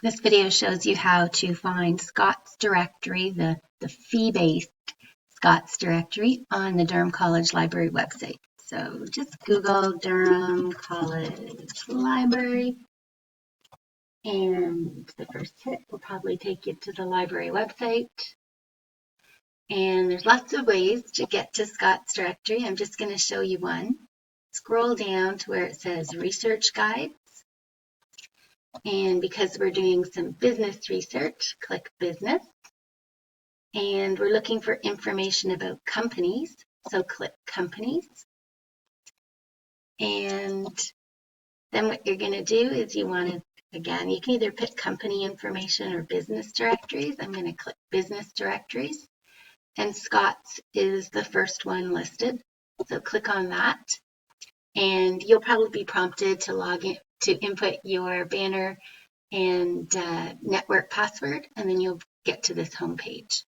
This video shows you how to find Scott's directory, the fee-based Scott's directory on the Durham College Library website. So just Google Durham College Library, and the first hit will probably take you to the library website. And there's lots of ways to get to Scott's directory. I'm just going to show you one. Scroll down to where it says Research Guides. And because we're doing some business research, click Business. And we're looking for information about companies, so click Companies. And then what you're going to do is you want to, again, you can either pick company information or business directories. I'm going to click Business Directories. And Scott's is the first one listed. So click on that. And you'll probably be prompted to log in, to input your banner and network password, and then you'll get to this home page.